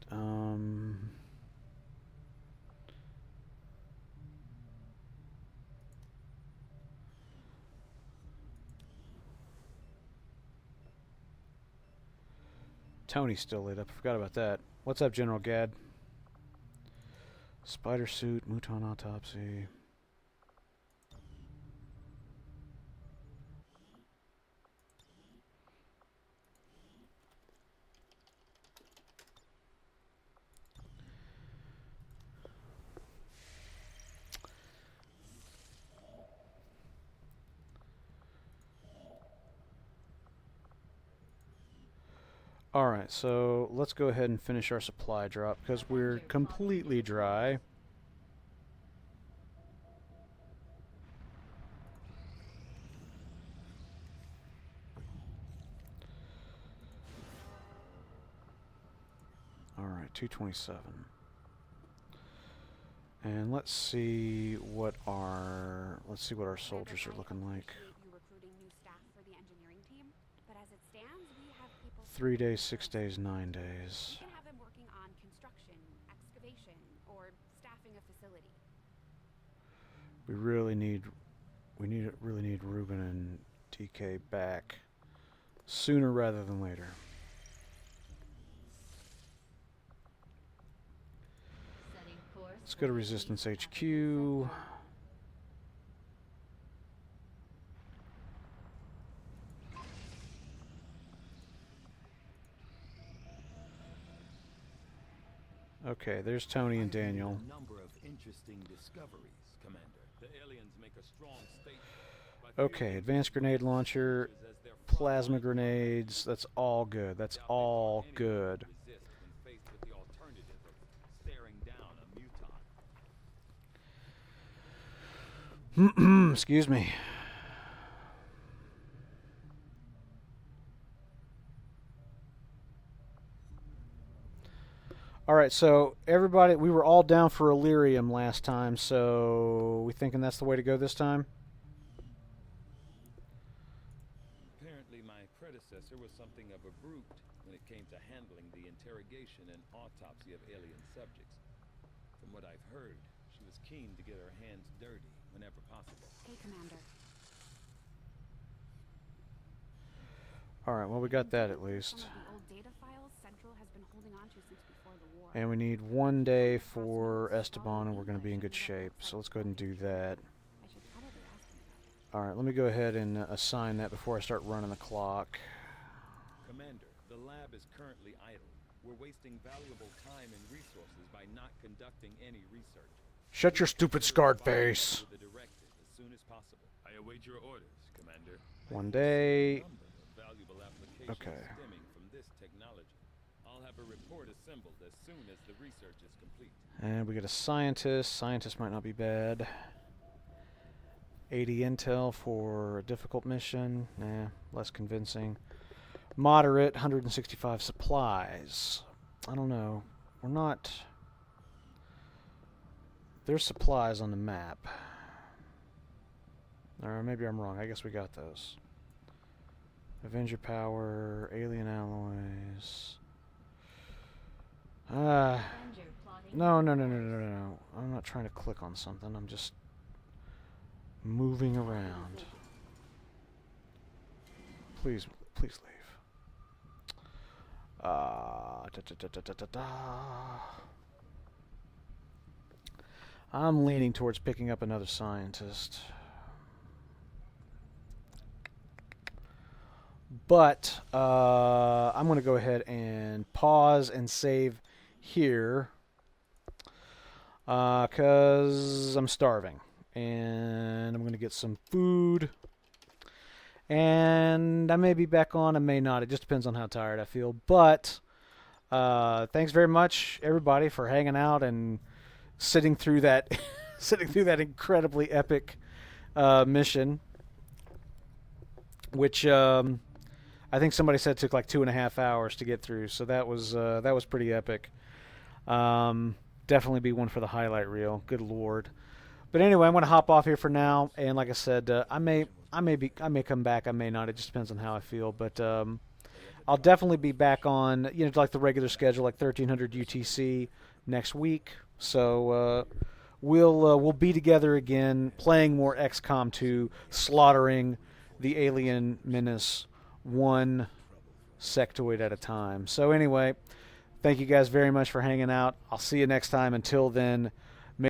Tony's still lit up. I forgot about that. What's up, General Gad? Spider suit, Mouton autopsy. Alright, so let's go ahead and finish our supply drop because we're completely dry. Alright, 227. And let's see what our soldiers are looking like. 3 days, 6 days, 9 days. You can have him working on construction, excavation, or staffing a facility. We really need Ruben and DK back sooner rather than later. Setting course Let's go to for Resistance release HQ. after Okay, there's Tony and Daniel. A number of interesting discoveries, Commander. The aliens make a strong statement. by Okay, fielding advanced grenade launcher, as their plasma frontline grenades, that's all good. That's doubt they all thought anyone good. would resist when faced with the alternative of staring down a muton. Excuse me. Alright, so everybody, we were all down for Illyrium last time, so we thinking that's the way to go this time? Apparently my predecessor was something of a brute when it came to handling the interrogation and autopsy of alien subjects. From what I've heard, she was keen to get her hands dirty whenever possible. Hey, Commander. Alright, well we got that at least. Some of the old data files Central has been holding on to since before the war. And we need 1 day for Esteban and we're going to be in good shape. So let's go ahead and do that. I should probably ask him about it. Alright, let me go ahead and assign that before I start running the clock. Commander, the lab is currently idle. We're wasting valuable time and resources by not conducting any research. Shut your stupid scarred face. With the directive as soon as possible. I await your orders, Commander. 1 day. Valuable applications Okay. stemming from this technology. I'll have a report assembled as soon as the research is complete. And we get a scientist. Scientist might not be bad. 80 intel for a difficult mission. Nah, less convincing. Moderate, 165 supplies. I don't know. We're not... There's supplies on the map. Or maybe I'm wrong. I guess we got those. Avenger power, alien alloys. Avenger plotting. No. I'm not trying to click on something. I'm just moving around. Please, please leave. I'm leaning towards picking up another scientist. But I'm going to go ahead and pause and save here because I'm starving. And I'm going to get some food. And I may be back on, I may not. It just depends on how tired I feel. But thanks very much, everybody, for hanging out and sitting through that sitting through that incredibly epic mission, which I think somebody said took like 2.5 hours to get through. So that was pretty epic. Definitely be one for the highlight reel. Good Lord. But anyway, I'm going to hop off here for now. And like I said, I may come back. I may not. It just depends on how I feel. But I'll definitely be back on, like the regular schedule, like 1300 UTC next week. So we'll be together again, playing more XCOM 2, slaughtering the alien menace one sectoid at a time. So anyway, thank you guys very much for hanging out. I'll see you next time. Until then,